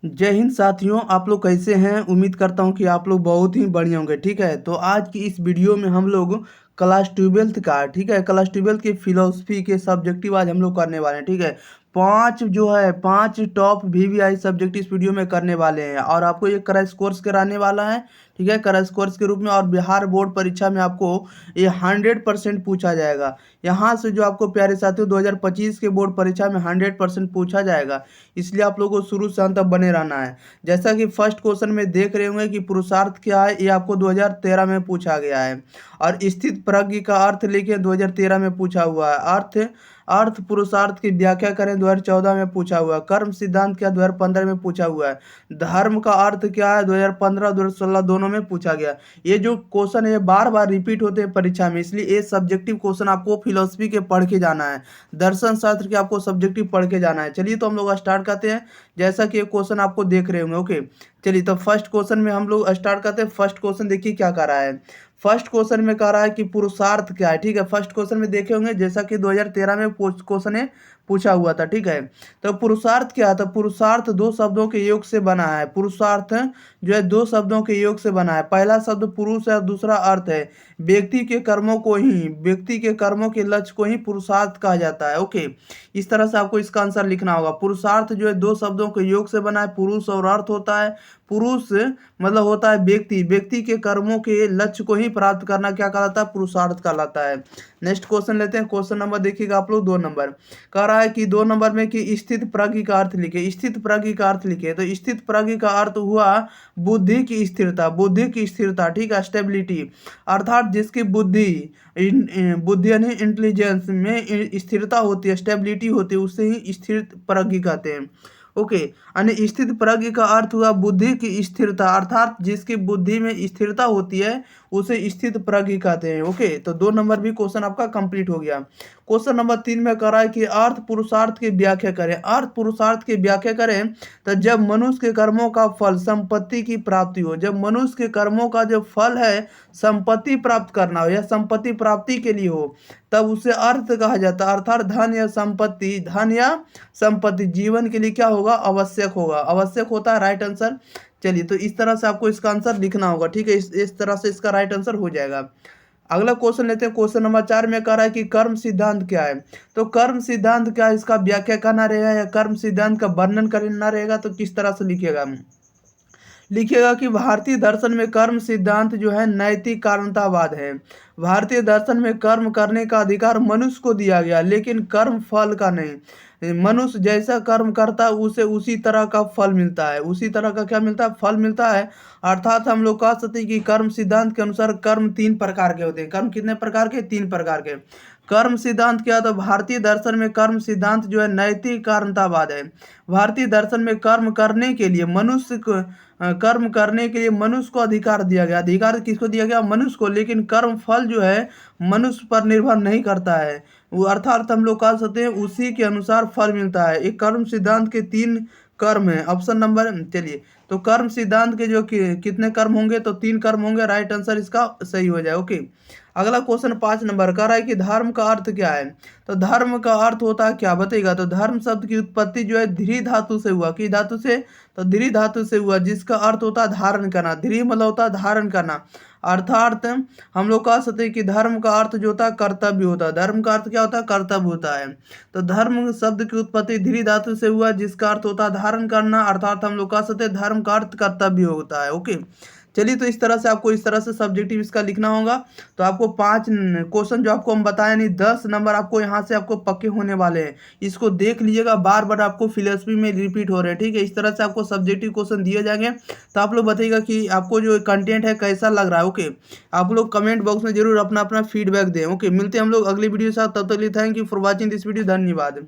जय हिंद साथियों, आप लोग कैसे हैं। उम्मीद करता हूं कि आप लोग बहुत ही बढ़िया होंगे। ठीक है, तो आज की इस वीडियो में हम लोग क्लास ट्वेल्थ का, ठीक है, क्लास ट्वेल्थ के फिलोसफी के सब्जेक्टिव आज हम लोग करने वाले हैं। ठीक है, पांच टॉप वीवीआई सब्जेक्ट इस वीडियो में करने वाले हैं और आपको ये क्रैश कोर्स कराने वाला है। ठीक है, क्रैश कोर्स के रूप में, और बिहार बोर्ड परीक्षा में आपको ये 100% पूछा जाएगा। यहाँ से जो आपको प्यारे साथियों 2025 के बोर्ड परीक्षा में 100% पूछा जाएगा, इसलिए आप लोगों को शुरू से अंत तक बने रहना है। जैसा कि फर्स्ट क्वेश्चन में देख रहे होंगे कि पुरुषार्थ क्या है, ये आपको 2013 में पूछा गया है। और स्थित प्रज्ञ का अर्थ लिखे 2013 में पूछा हुआ है। अर्थ अर्थ पुरुषार्थ की व्याख्या करें 2014 में पूछा हुआ है। कर्म सिद्धांत क्या 2015 में पूछा हुआ है। धर्म का अर्थ क्या है 2015 2016 दोनों में पूछा गया। ये जो क्वेश्चन है बार बार रिपीट होते हैं परीक्षा में, इसलिए ये सब्जेक्टिव क्वेश्चन आपको फिलोसफी के पढ़ के जाना है, दर्शन शास्त्र के आपको सब्जेक्टिव पढ़ के जाना है। चलिए तो हम लोग स्टार्ट करते हैं। जैसा कि ये क्वेश्चन आपको देख रहे होंगे। ओके, चलिए तो फर्स्ट क्वेश्चन में हम लोग स्टार्ट करते हैं। फर्स्ट क्वेश्चन देखिए क्या कर रहा है। फर्स्ट क्वेश्चन में कह रहा है कि पुरुषार्थ क्या है। ठीक है, फर्स्ट क्वेश्चन में देखे होंगे जैसा कि 2013 में क्वेश्चन है पूछा हुआ था। ठीक है, तो पुरुषार्थ क्या है, तो पुरुषार्थ दो शब्दों के योग से बना है। पुरुषार्थ जो है दो शब्दों के योग से बना है। पहला शब्द पुरुष है और दूसरा अर्थ है। व्यक्ति के कर्मों के लक्ष्य को ही पुरुषार्थ कहा जाता है। ओके, इस तरह से आपको इसका आंसर लिखना होगा। पुरुषार्थ जो है दो शब्दों के योग से बना है, पुरुष और अर्थ होता है। पुरुष मतलब होता है व्यक्ति के कर्मों के लक्ष्य को ही प्राप्त करना क्या कहलाता है, पुरुषार्थ कहलाता है। नेक्स्ट क्वेश्चन लेते हैं। क्वेश्चन नंबर देखिएगा आप लोग 2 नंबर। कह रहा है कि 2 नंबर में कि स्थित प्रज्ञ का अर्थ लिखे। स्थित प्रज्ञ का अर्थ लिखे, तो स्थित प्रज्ञ का अर्थ हुआ बुद्धि की स्थिरता। ठीक है, स्टेबिलिटी, अर्थात जिसकी बुद्धि यानी इंटेलिजेंस में स्थिरता होती है, स्टेबिलिटी होती है, उससे ही स्थिर प्रज्ञ कहते हैं। ओके, यानी स्थित प्रज्ञ का अर्थ हुआ बुद्धि की स्थिरता, अर्थात जिसकी बुद्धि में स्थिरता होती है उसे स्थित प्रज्ञ कहते हैं। ओके, तो 2 नंबर भी क्वेश्चन आपका कंप्लीट हो गया। क्वेश्चन नंबर 3 में कह रहा है कि अर्थ पुरुषार्थ की व्याख्या करें। अर्थ पुरुषार्थ की व्याख्या करें, तो जब मनुष्य के कर्मों का फल संपत्ति की प्राप्ति हो, जब मनुष्य के कर्मों का जो फल है संपत्ति प्राप्त करना हो या संपत्ति प्राप्ति के लिए हो, तब उसे अर्थ कहा जाता है। अर्थात धन या संपत्ति जीवन के लिए क्या होगा, आवश्यक होता है। Right answer. चलिए, तो इस तरह से आपको इसका आंसर लिखना होगा। ठीक है, इस तरह से इसका राइट आंसर हो जाएगा। अगला क्वेश्चन लेते हैं। क्वेश्चन नंबर 4 में कह रहा है कि कर्म सिद्धांत क्या है। तो कर्म सिद्धांत क्या है, इसका व्याख्या करना रहेगा या कर्म सिद्धांत का वर्णन करना रहेगा, तो किस तरह से लिखिएगा कि भारतीय दर्शन में कर्म सिद्धांत जो है नैतिक कारणतावाद है। भारतीय दर्शन में कर्म करने का अधिकार मनुष्य को दिया गया, लेकिन कर्म फल का नहीं। मनुष्य जैसा कर्म करता है उसे उसी तरह का फल मिलता है। उसी तरह का क्या मिलता है, फल मिलता है। अर्थात हम लोग कह सकते हैं कि कर्म सिद्धांत के अनुसार कर्म 3 प्रकार के होते हैं। कर्म कितने प्रकार के, 3 प्रकार के। कर्म सिद्धांत क्या, तो भारतीय दर्शन में कर्म सिद्धांत जो है नैतिक कारणतावाद है। भारतीय दर्शन में कर्म करने के लिए मनुष्य को अधिकार दिया गया। अधिकार किसको दिया गया, मनुष्य को, लेकिन कर्म फल जो है मनुष्य पर निर्भर नहीं करता है। वो अर्थात हम लोग कह सकते हैं उसी के अनुसार फल मिलता है। एक कर्म सिद्धांत के 3 कर्म है। ऑप्शन नंबर, चलिए, तो कर्म सिद्धांत के जो कितने कर्म होंगे, तो 3 कर्म होंगे। राइट आंसर इसका सही हो जाए। ओके, अगला क्वेश्चन 5 नंबर का रहा है कि धर्म का अर्थ क्या है। तो धर्म का अर्थ होता है क्या, बताइएगा। तो धर्म शब्द की उत्पत्ति जो है ध्री धातु से हुआ। किस धातु से, तो ध्री धातु से हुआ, जिसका अर्थ होता है धारण करना। ध्री मतलब होता है धारण करना। अर्थात हम लोग कह सकते हैं कि धर्म का अर्थ जो होता है कर्तव्य होता है। धर्म का अर्थ क्या होता है, कर्तव्य होता है। तो धर्म शब्द की उत्पत्ति ध्री धातु से हुआ, जिसका अर्थ होता है धारण करना। अर्थात हम लोग कह सकते हैं धर्म का अर्थ कर्तव्य होता है। ओके, चलिए, तो इस तरह से आपको इस तरह से सब्जेक्टिव इसका लिखना होगा। तो आपको 5 क्वेश्चन जो आपको हम बताए, नहीं 10 नंबर आपको यहाँ से आपको पक्के होने वाले हैं। इसको देख लीजिएगा, बार बार आपको फिलोसफी में रिपीट हो रहे हैं। ठीक है, इस तरह से आपको सब्जेक्टिव क्वेश्चन दिए जाएंगे। तो आप लोग बताइएगा कि आपको जो कंटेंट है कैसा लग रहा है। ओके, आप लोग कमेंट बॉक्स में जरूर अपना अपना फीडबैक दें। ओके, मिलते हैं हम लोग अगली वीडियो के साथ। तब तक के लिए thank you for watching this video. धन्यवाद।